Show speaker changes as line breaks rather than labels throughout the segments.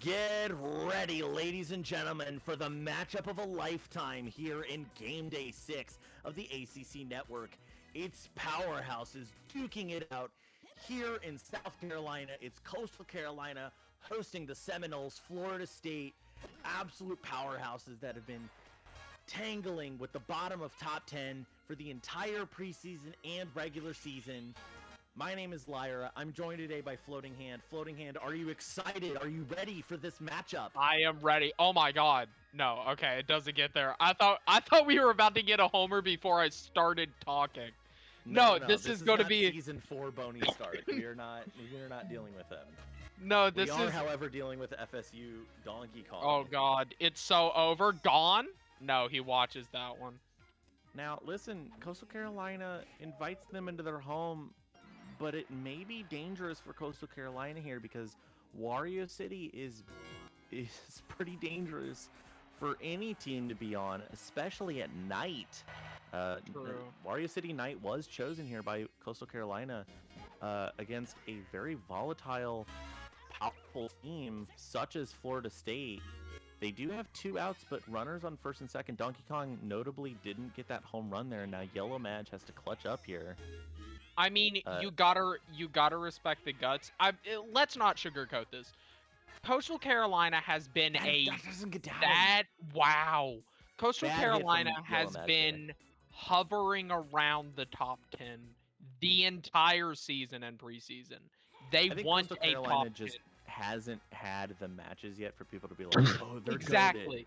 Get ready, ladies and gentlemen, for the matchup of a lifetime here in Game Day 6 of the ACC Network. It's powerhouses duking it out here in South Carolina. It's Coastal Carolina hosting the Seminoles, Florida State. Absolute powerhouses that have been tangling with the bottom of top 10 for the entire preseason and regular season. My name is Lyra. I'm joined today by FloatingHand. FloatingHand, are you excited? Are you ready for this matchup?
I am ready. Oh my god. No, okay, it doesn't get there. I thought we were about to get a homer before I started talking. No, this is going to be
season 4 Boney start. we are not dealing with them.
No, this
we are,
is
however, dealing with FSU Donkey Kong.
Oh god, it's so over. Gone? No, he watches that one.
Now, listen, Coastal Carolina invites them into their home, but it may be dangerous for Coastal Carolina here because Wario City is pretty dangerous for any team to be on, especially at night.
True.
Wario City Night was chosen here by Coastal Carolina against a very volatile, powerful team such as Florida State. They do have 2 outs, but runners on first and second. Donkey Kong notably didn't get that home run there, and now Yellow Madge has to clutch up here.
I mean, you gotta respect the guts. Let's not sugarcoat this. Coastal Carolina has been Coastal Carolina has been hovering around the top 10 the entire season and preseason. They want a top 10.
Just hasn't had the matches yet for people to be like, oh, they're
exactly.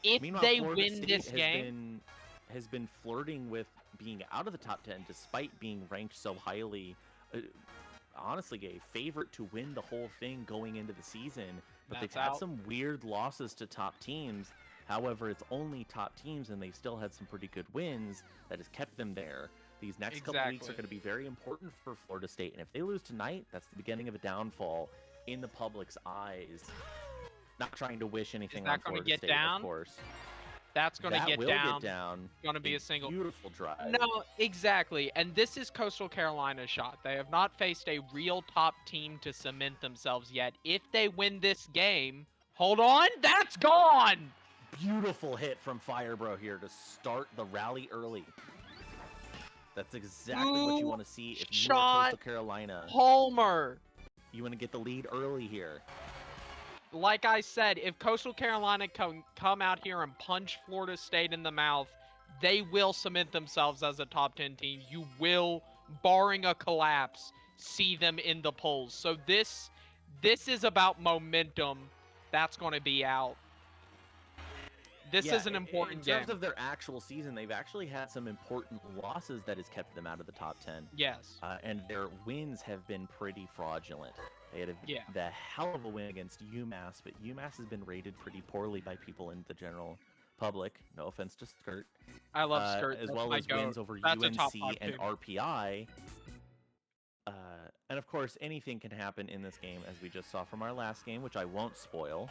If
Meanwhile,
they
Florida
win
State
this game,
has been flirting with being out of the top 10 despite being ranked so highly. Honestly, a favorite to win the whole thing going into the season, but they've had some weird losses to top teams. However, it's only top teams, and they still had some pretty good wins that has kept them there. These next couple weeks are going to be very important for Florida State, and if they lose tonight, that's the beginning of a downfall in the public's eyes. Not trying to wish anything on Florida State, of course.
That's going to get down. Going to be a single
beautiful drive.
No, exactly. And this is Coastal Carolina's shot. They have not faced a real top team to cement themselves yet. If they win this game, hold on, that's gone.
Beautiful hit from Firebro here to start the rally early. That's exactly what you want to see if you are Coastal Carolina.
Homer.
You want to get the lead early here.
Like I said, if Coastal Carolina come out here and punch Florida State in the mouth, they will cement themselves as a top 10 team. You will, barring a collapse, see them in the polls. So this is about momentum. That's going to be out. This is an important game.
In terms of their actual season, they've actually had some important losses that has kept them out of the top 10.
Yes.
And their wins have been pretty fraudulent. They had the hell of a win against UMass, but UMass has been rated pretty poorly by people in the general public. No offense to Skirt.
I love Skirt.
As well as wins over UNC and RPI. And of course, anything can happen in this game, as we just saw from our last game, which I won't spoil.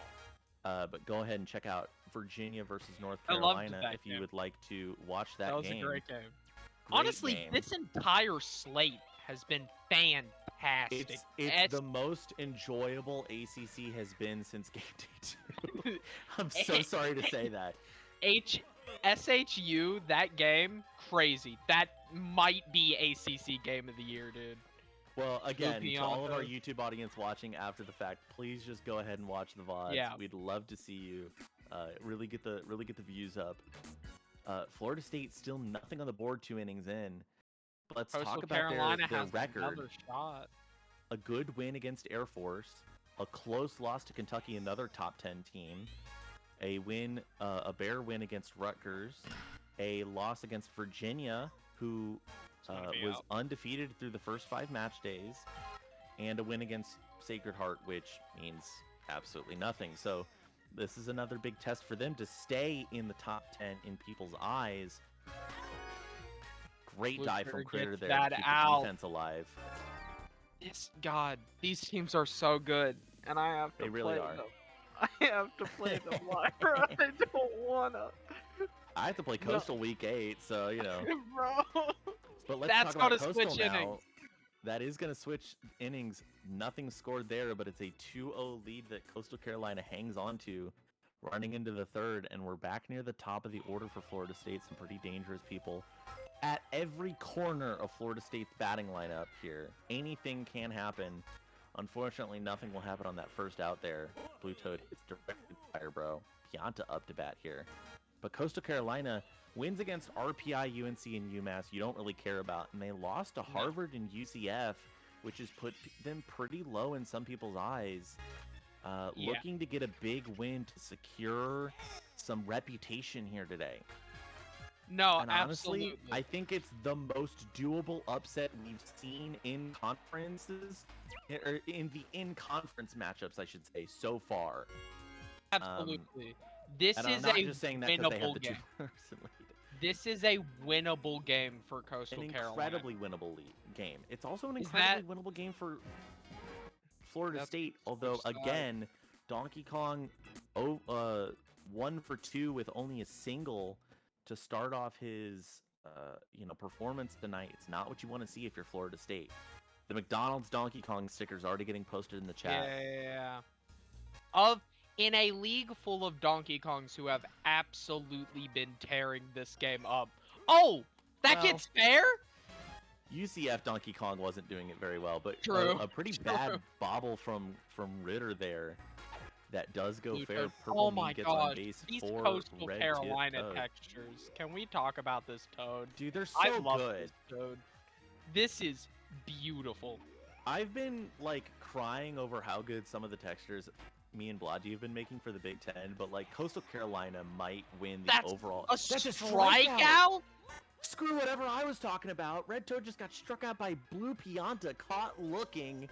But go ahead and check out Virginia versus North Carolina if you would like to watch that game.
That was a great game. Honestly, this entire slate has been fantastic.
It's the most enjoyable ACC has been since Game Day 2. I'm so sorry to say that.
SHU, that game, crazy. That might be ACC Game of the Year, dude.
Well, again, to all of our YouTube audience watching after the fact, please just go ahead and watch the VODs.
Yeah.
We'd love to see you really get the views up. Florida State still nothing on the board 2 innings in. But let's talk about their record. A good win against Air Force, a close loss to Kentucky, another top 10 team, a bare win against Rutgers, a loss against Virginia, who was undefeated through the first 5 match days, and a win against Sacred Heart, which means absolutely nothing. So this is another big test for them to stay in the top 10 in people's eyes. Great dive from Critter there to keep the defense alive.
God, these teams are so good, and I have to play them. I have to play them, Lyra. I don't wanna.
I have to play Coastal Week 8, so you know.
Bro.
But let's talk about Coastal now. That is going to switch innings. Nothing scored there, but it's a 2-0 lead that Coastal Carolina hangs on to, running into the third, and we're back near the top of the order for Florida State. Some pretty dangerous people at every corner of Florida State's batting lineup here. Anything can happen. Unfortunately, nothing will happen on that first out there. Blue Toad hits directly fire, bro. Pianta up to bat here. But Coastal Carolina wins against RPI, UNC, and UMass you don't really care about. And they lost to Harvard and UCF, which has put them pretty low in some people's eyes. Looking to get a big win to secure some reputation here today.
No,
and honestly, I think it's the most doable upset we've seen in conferences, or in the in-conference matchups, I should say, so far.
Absolutely. This is a winnable game. This is a winnable game for Coastal Carolina.
An incredibly winnable game. It's also an incredibly winnable game for Florida State, although, again, Donkey Kong 1 for 2 with only a single to start off his performance tonight. It's not what you want to see if you're Florida State. The McDonald's Donkey Kong sticker's already getting posted in the chat.
Yeah. In a league full of Donkey Kongs who have absolutely been tearing this game up. Oh, that gets fair?
UCF Donkey Kong wasn't doing it very well, but a pretty bad bobble from Ritter there. That does go fair.
Oh my gosh, these Coastal Carolina textures. Can we talk about this Toad?
Dude, they're so good.
This Toad. This is beautiful.
I've been like crying over how good some of the textures me and Blodgy have been making for the Big Ten, but like Coastal Carolina might win the overall.
That's a strikeout?
Screw whatever I was talking about. Red Toad just got struck out by Blue Pianta, caught looking.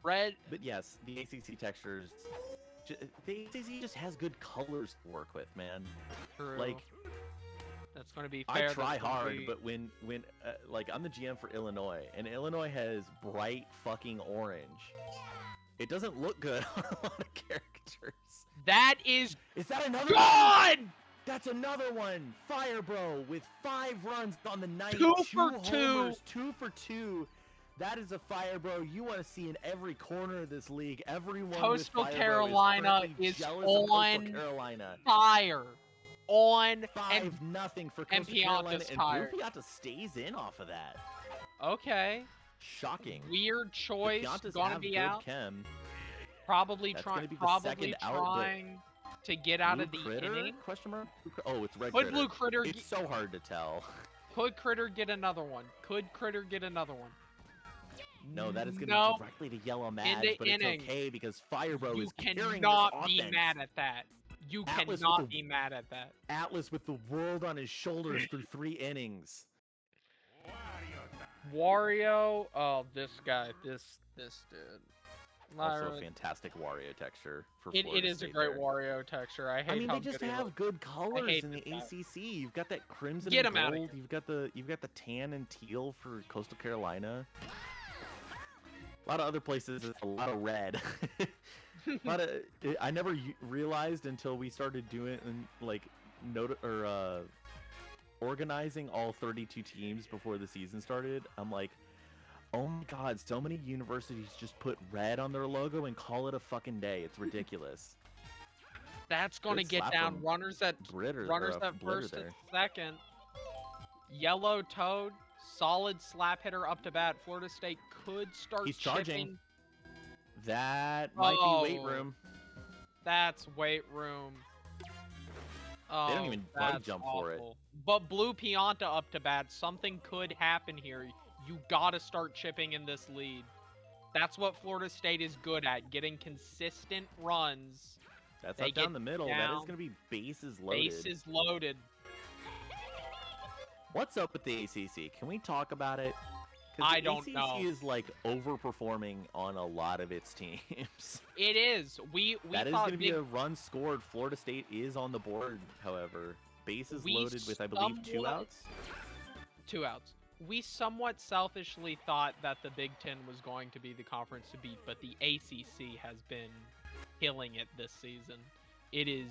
But yes, the ACC textures, the ACC just has good colors to work with, man.
True.
Like,
that's going to be fair.
I try hard, but when like I'm the GM for Illinois, and Illinois has bright fucking orange. It doesn't look good on a lot of characters.
That is
that another
one?
That's another one. Fire Bro with 5 runs on the night.
2 for
2. 2 for 2. That is a Fire Bro you want to see in every corner of this league. Everyone
Coastal
with Fire
Carolina
is
on
Carolina.
Fire. On
5-0 for Coastal Carolina, and Blue Pianta stays in off of that.
Okay.
Shocking.
Weird choice. Gonna be out.
Chem.
Probably trying to get out of the inning.
Question mark? Oh, it's Red
Critter. Blue Critter?
It's so hard to tell.
Could Critter get another one? Could Critter get another one?
No, that is going to be directly to Yellow Mad, but it's okay because Fire Bro is carrying this offense.
You cannot be mad at that. You cannot be mad at that.
Atlas with the world on his shoulders through 3 innings.
Wario, oh, this guy, this dude.
Lyra. Also a fantastic Wario texture for Florida
It is
State
a great
there.
Wario texture. I
mean, they just have good colors in the ACC. You've got that crimson and gold. You've got the tan and teal for Coastal Carolina. A lot of other places, it's a lot of red. I never realized until we started doing organizing all 32 teams before the season started. I'm like, oh my god, so many universities just put red on their logo and call it a fucking day. It's ridiculous.
That's going to get down runners at first and second. Yellow Toad, solid slap hitter up to bat. Florida State could start
He's charging. That might be weight room.
That's weight room. Oh,
they don't even bug jump for it.
But Blue Pianta up to bat. Something could happen here. You gotta start chipping in this lead. That's what Florida State is good at, getting consistent runs.
That's up down the middle. That is going to be bases loaded.
Bases loaded.
What's up with the ACC? Can we talk about it?
I don't know.
The ACC is like overperforming on a lot of its teams.
It is.
That is going to be a run scored. Florida State is on the board, however. Bases loaded with, I believe, 2 outs?
2 outs. We somewhat selfishly thought that the Big Ten was going to be the conference to beat, but the ACC has been killing it this season. It is...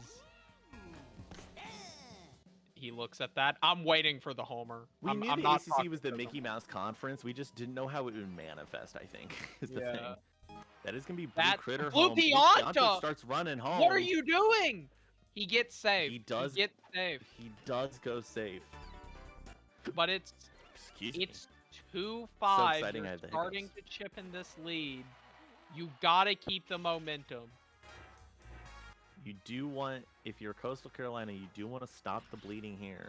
he looks at that. I'm waiting for the homer.
We
I'm
knew
not
the ACC was the Mickey Mouse Conference. We just didn't know how it would manifest, I think, is the thing. That is going to be Blue Critter home.
Blue Pianta
starts running home.
What are you doing? He gets safe.
He does
get safe.
He does go safe.
But it's 2-5.
So
You're starting to chip in this lead. You gotta keep the momentum.
You do want, if you're Coastal Carolina, you do want to stop the bleeding here.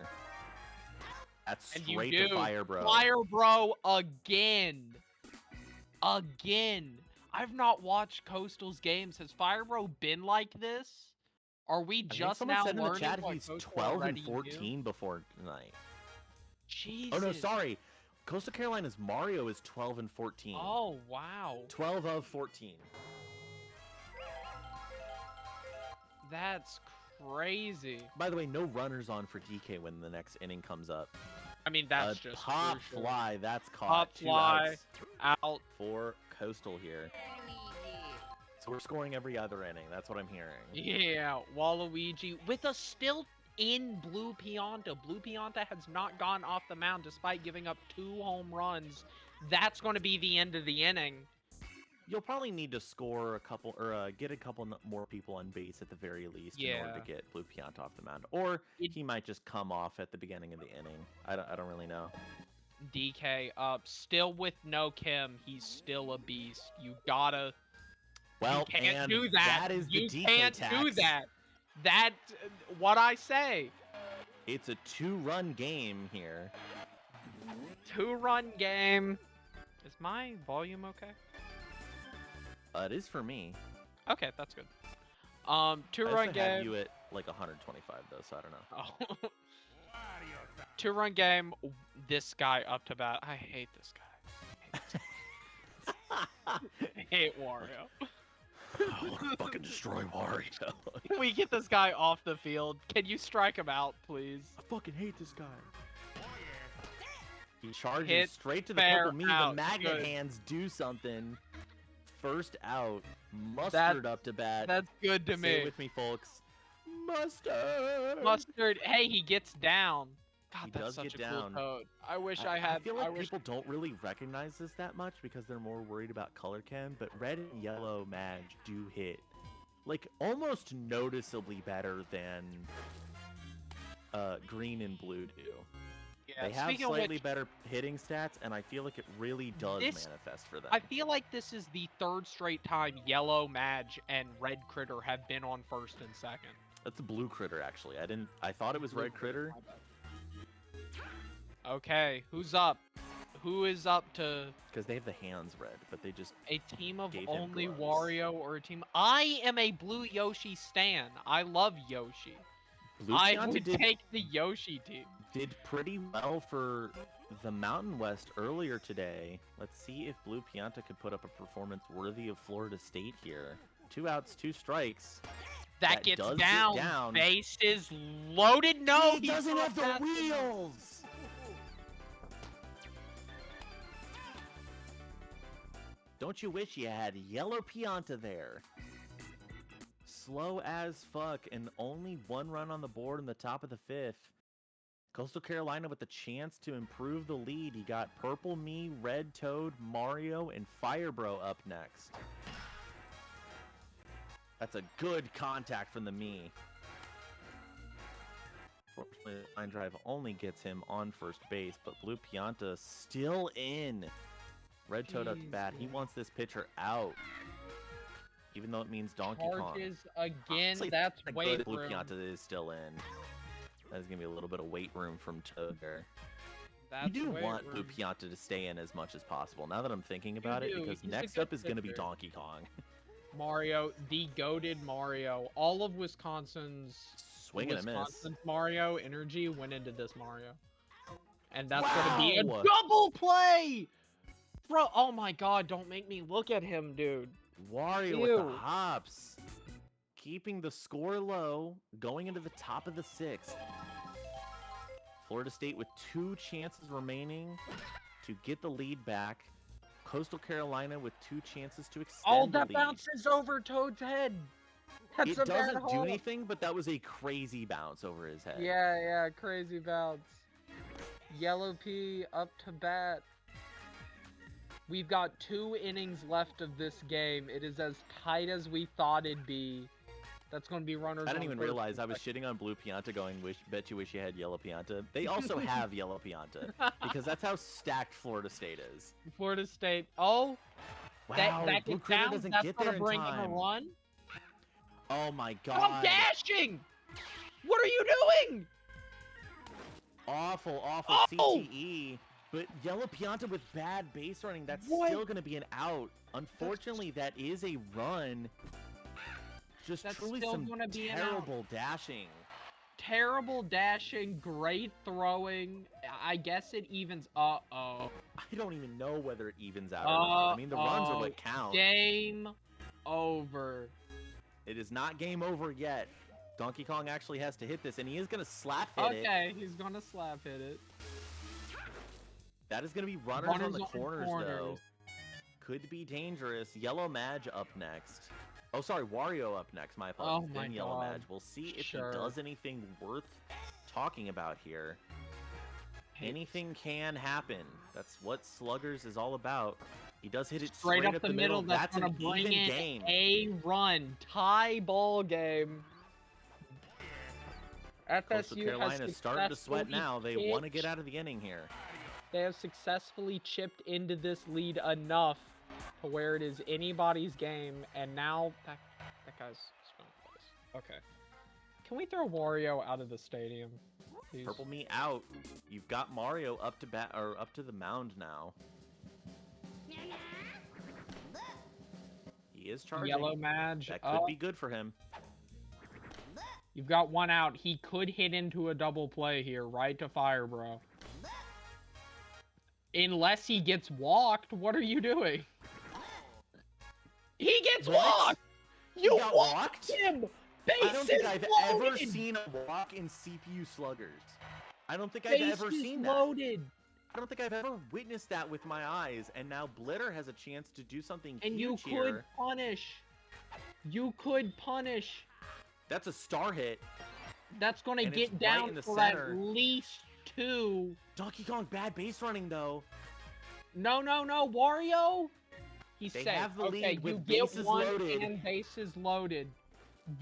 That's straight to Fire Bro.
Fire Bro again. Again. I've not watched Coastal's games. Has Fire Bro been like this? Are we just now learning?
Someone said in the chat he's
Coastal
12 and 14 before tonight.
Jesus.
Oh no, sorry. Coastal Carolina's Mario is 12 and 14.
Oh wow.
12 of 14.
That's crazy.
By the way, no runners on for DK when the next inning comes up.
I mean, that's just
pop fly. That's caught.
Pop fly out
for Coastal here. So we're scoring every other inning. That's what I'm hearing.
Yeah, Waluigi with a still in Blue Pianta. Blue Pianta has not gone off the mound despite giving up 2 home runs. That's going to be the end of the inning.
You'll probably need to score a couple, or get a couple more people on base at the very least in order to get Blue Pianta off the mound. Or he might just come off at the beginning of the inning. I don't really know.
DK up, still with no Kim. He's still a beast. You gotta.
Well,
you can't do that.
That is the
you
DK
can't
tax.
do that. That's what I say.
It's a 2-run game here.
2-run game. Is my volume okay?
It is for me.
Okay, that's good. 2-run game.
I have you at like 125 though, so I don't know.
2-run game. This guy up to bat. I hate this guy. I hate Wario.
I want to fucking destroy Wario.
Can we get this guy off the field? Can you strike him out, please?
I fucking hate this guy. He charges straight to the purple me. The magnet hands do something. First out. Mustard up to bat.
That's good to me.
Say it with me, folks. Mustard.
Mustard. Hey, he gets down. God,
he
that's
does
such
get
a
down.
cool code. I wish I had.
I feel like people don't really recognize this that much because they're more worried about color chem, but red and yellow Madge do hit like almost noticeably better than green and blue do. Yeah, they have slightly better hitting stats, and I feel like it really does manifest for them.
I feel like this is the 3rd straight time yellow Madge and red Critter have been on 1st and 2nd.
That's a blue Critter, actually. I thought it was red Critter.
Okay, who's up? Who is up to?
Because they have the hands red, but they just
a team of only Wario or a team. I am a blue Yoshi stan. I love Yoshi. I would take the Yoshi team.
Did pretty well for the Mountain West earlier today. Let's see if Blue Pianta could put up a performance worthy of Florida State here. 2 outs, 2 strikes.
That gets down. Base is loaded. No,
he doesn't have the wheels. Don't you wish you had yellow Pianta there? Slow as fuck, and only 1 run on the board in the top of the 5th. Coastal Carolina with the chance to improve the lead. You got Purple Me, Red Toad, Mario, and Fire Bro up next. That's a good contact from the Me. Fortunately, line drive only gets him on first base, but Blue Pianta still in. Red Toad up to bat. He wants this pitcher out. Even though it means Donkey Kong.
Charges again. That's weight room.
Blue Pianta is still in. That's going to be a little bit of weight room from Toad there. You do want Blue Pianta to stay in as much as possible. Now that I'm thinking about it, because next up is going to be Donkey Kong.
Mario, the goated Mario. All of Wisconsin's Mario energy went into this Mario. And that's going to be a double play! Bro, oh my god, don't make me look at him, dude.
Wario with the hops. Keeping the score low, going into the top of the 6th. Florida State with 2 chances remaining to get the lead back. Coastal Carolina with 2 chances to extend the lead.
Bounces over Toad's head.
It doesn't do anything, but that was a crazy bounce over his head.
Yeah, crazy bounce. Yellow P up to bat. We've got 2 innings left of this game. It is as tight as we thought it'd be. That's going to be runners.
I didn't even realize I was shitting on blue Pianta going, bet you wish you had yellow Pianta. They also have yellow Pianta, because that's how stacked Florida State is.
Florida State. Oh,
wow,
that
Blue
gets
Critter
down.
doesn't
That's
get
going
there
to bring
in
in
time.
a run.
Oh my god.
I'm dashing! What are you doing?
Awful CTE. But yellow Pianta with bad base running, that's still going to be an out. Unfortunately, that is a run. That's truly some terrible dashing.
Terrible dashing, great throwing. I guess it evens. Uh-oh.
I don't even know whether it evens out or not. I mean, the runs are what count.
Game over.
It is not game over yet. Donkey Kong actually has to hit this, and he is going to slap hit it.
Okay, he's going to slap hit it.
That is going to be runners on the corners, though. Could be dangerous. Yellow Madge up next. Oh, sorry, Wario up next. My apologies. Then Yellow Madge. We'll see if he does anything worth talking about here. Anything can happen. That's what Sluggers is all about. He does hit it straight up the middle. That's an even game.
A run. Tie ball game.
Coastal Carolina's starting to sweat now. They want to get out of the inning here.
They have successfully chipped into this lead enough to where it is anybody's game, and now that guy's spun close. Okay. Can we throw Wario out of the stadium, please?
Purple me out. You've got Mario up to bat or up to the mound now. He is charging.
Yellow Madge.
That could be good for him.
You've got 1 out. He could hit into a double play here, right to fire, bro. Unless he gets walked, what are you doing? He gets walked! You walked him!
I don't think I've ever seen a walk in CPU Sluggers. I don't think I've ever seen that. I don't think I've ever witnessed that with my eyes, and now Blitter has a chance to do something huge here.
And you could punish. You could punish.
That's a star hit.
That's going to get down for at least 2.
Donkey Kong bad base running, though.
No, Wario. He's safe.
Have the lead with
you
bases
get 1
loaded.
and bases loaded.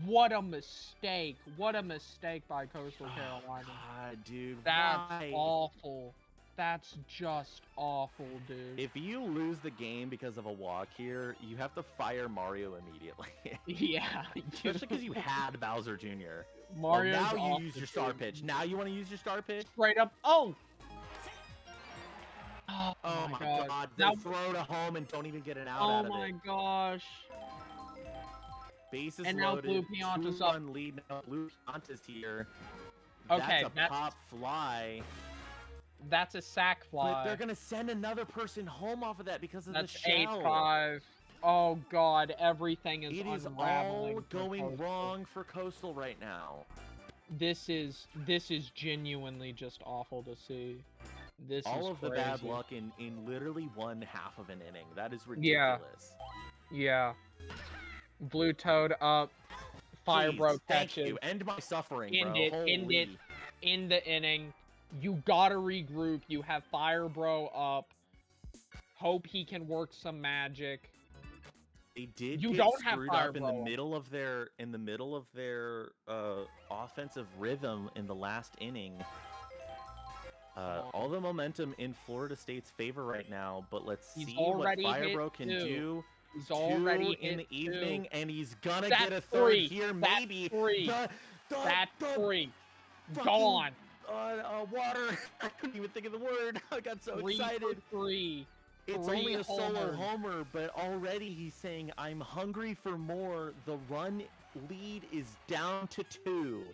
What a mistake. What a mistake by Coastal Carolina.
God, dude.
That's awful. That's just awful, dude.
If you lose the game because of a walk here, you have to fire Mario immediately.
Yeah.
Especially because you had Bowser Jr.
Mario's
now you use your star pitch. Now you want to use your star pitch?
Straight up. Oh
my god. They throw to home and don't even get an out out of it.
Oh my gosh.
Bases
and now
loaded.
Blue Pianta's up.
Lead now. Blue Pianta's here.
Okay,
that's a pop fly.
That's a sack fly.
But they're gonna send another person home off of that because of the shell.
8-5. Oh god, everything is
unraveling. It is all going wrong for Coastal right now.
This is genuinely just awful to see. This
all
is
of
crazy.
The bad luck in literally 1/2 of an inning. That is ridiculous.
Yeah. Blue Toad up. Fire Bro catches.
Thank you. End my suffering,
End
bro.
it. End the inning. You gotta regroup. You have Fire Bro up. Hope he can work some magic.
They did get screwed up in the middle of their offensive rhythm in the last inning. All the momentum in Florida State's favor right now, but let's see what Firebro can do.
He's already
in the evening, and he's gonna get a third here. Maybe
that's 3. Gone.
Water. I couldn't even think of the word. I got so excited.
3.
It's only a solo homer, but already he's saying, I'm hungry for more. The run lead is down to 2.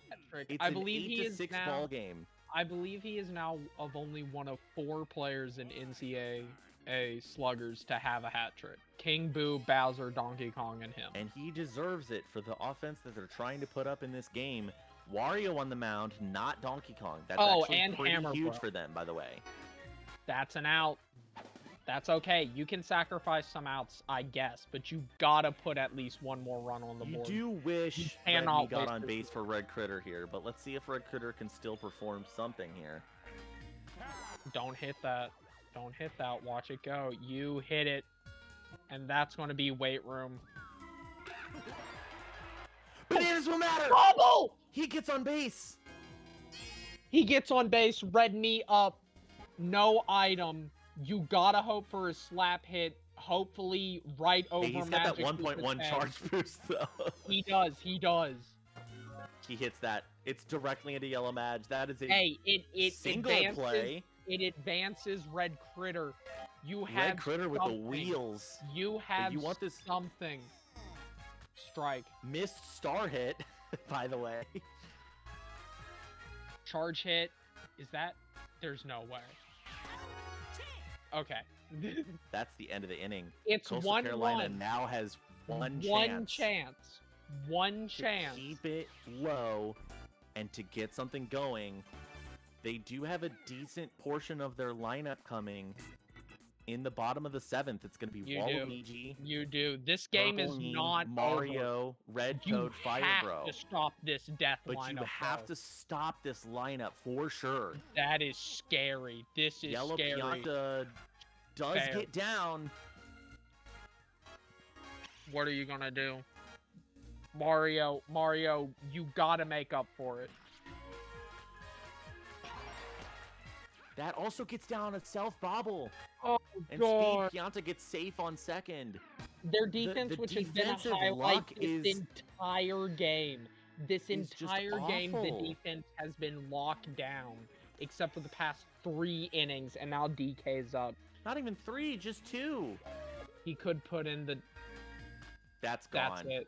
It's an 8-6 ball game.
I believe he is now of only one of 4 players in NCAA Sluggers to have a hat trick. King Boo, Bowser, Donkey Kong, and him.
And he deserves it for the offense that they're trying to put up in this game. Wario on the mound, not Donkey Kong. That's actually pretty huge for them, by the way.
That's an out. That's okay. You can sacrifice some outs, I guess, but you gotta put at least one more run on the board.
You do wish Redney got on base for Red Critter here, but let's see if Red Critter can still perform something here.
Don't hit that. Don't hit that. Watch it go. You hit it, and that's going to be weight room.
Bananas will matter!
Bubble!
He gets on base!
He gets on base, Redney up, no item. You gotta hope for a slap hit, hopefully right over
He's
Magic.
He's got that 1.1 charge boost, though.
He does.
He hits that. It's directly into Yellow Madge. That is a single
advances,
play.
It advances Red Critter. You have
Red Critter
something.
with the wheels.
You have
you want this
something. Strike.
Missed star hit, by the way.
Charge hit. Is that? There's no way. Okay.
That's the end of the inning.
It's
Coastal
1-1.
Carolina now has one
chance. One chance.
To keep it low and to get something going. They do have a decent portion of their lineup coming. In the bottom of the 7th, it's going to be Waluigi.
You do. This game is not
Mario,
over.
Red Toad, Fire Bro.
You have to stop this death lineup.
But you have to stop this lineup for sure.
That is scary. This is
Yellow
scary.
Pianta does get down.
What are you going to do? Mario, you got to make up for it.
That also gets down a self-bobble.
Oh,
and
God.
Speed Pianta gets safe on second.
Their defense, which has been a highlight this entire game. This entire game, the defense has been locked down. Except for the past 3 innings, and now DK's up.
Not even 3, just 2.
He could put in the...
That's gone.
That's it.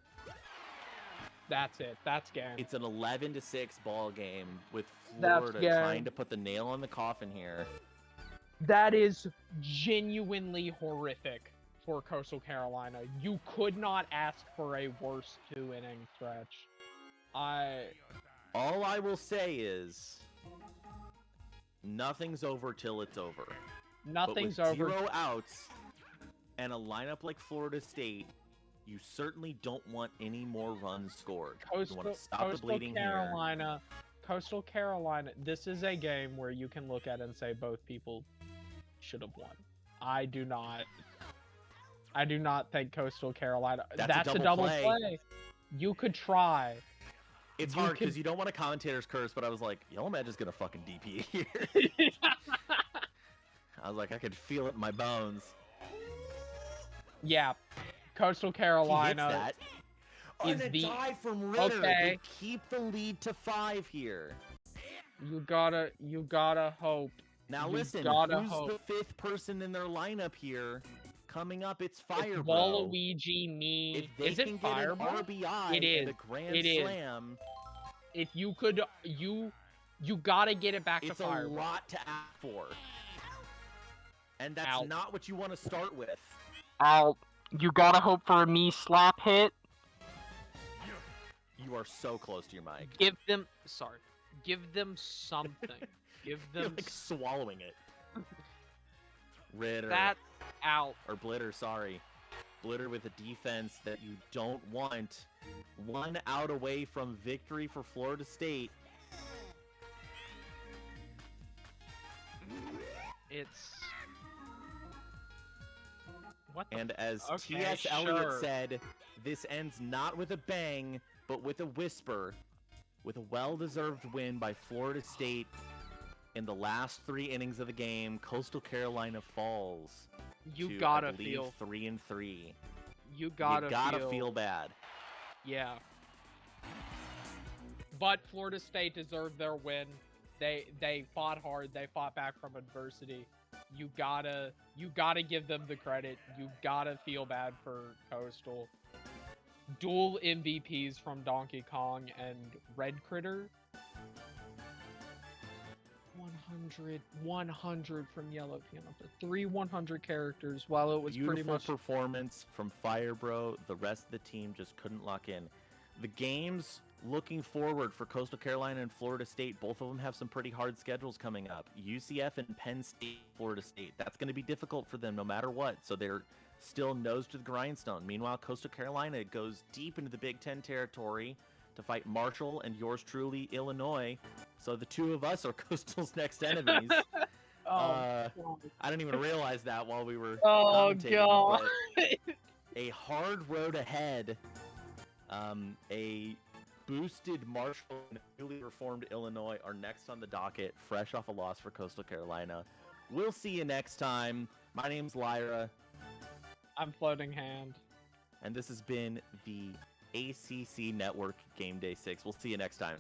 That's it. That's game.
It's an 11-6 ball game with Florida trying to put the nail on the coffin here.
That is genuinely horrific for Coastal Carolina. You could not ask for a worse 2-inning stretch.
All I will say is nothing's over till it's over.
Nothing's
over.
0
outs and a lineup like Florida State, you certainly don't want any more runs scored. You want to stop the bleeding here.
Coastal Carolina, this is a game where you can look at it and say both people should have won. I do not think Coastal Carolina... That's a double play. You could try.
It's hard because you don't want a commentator's curse, but I was like, Yellow Madge is going to fucking DP here. I was like, I could feel it in my bones.
Yeah. Coastal Carolina
is the dive from Ritter.
Okay.
Keep the lead to 5 here.
You gotta hope.
Now listen, who's the 5th person in their lineup here? Coming up, it's Fire Bro.
Waluigi, me.
If they can get an RBI
in
the Grand Slam.
If you could, you gotta get it back to Fire Bro.
It's a lot to ask for. And that's not what you want to start with.
You gotta hope for a me slap hit.
You are so close to your mic.
Give them something. Give them...
You're like swallowing it. Ritter.
That's out.
Or Blitter, sorry. Blitter with a defense that you don't want. 1 out away from victory for Florida State.
It's...
And as T.S. Eliot said, this ends not with a bang, but with a whisper. With a well-deserved win by Florida State in the last 3 innings of the game, Coastal Carolina falls.
You gotta feel
3-3.
You gotta
feel bad.
Yeah. But Florida State deserved their win. They fought hard. They fought back from adversity. You gotta give them the credit. You gotta feel bad for Coastal. Dual MVPs from Donkey Kong and Red Critter. 100 from Yellow Pianta. 3 100 characters. While it was pretty much
performance from Fire Bro, the rest of the team just couldn't lock in. The games looking forward for Coastal Carolina and Florida State. Both of them have some pretty hard schedules coming up. UCF and Penn State, Florida State. That's going to be difficult for them no matter what. So they're still nose to the grindstone. Meanwhile, Coastal Carolina goes deep into the Big Ten territory to fight Marshall and yours truly, Illinois. So the two of us are Coastal's next enemies. I didn't even realize that while we were commentating.
God.
But a hard road ahead. A boosted Marshall and newly reformed Illinois are next on the docket, fresh off a loss for Coastal Carolina. We'll see you next time. My name's Lyra.
I'm FloatingHand.
And this has been the ACC Network Game Day 6. We'll see you next time.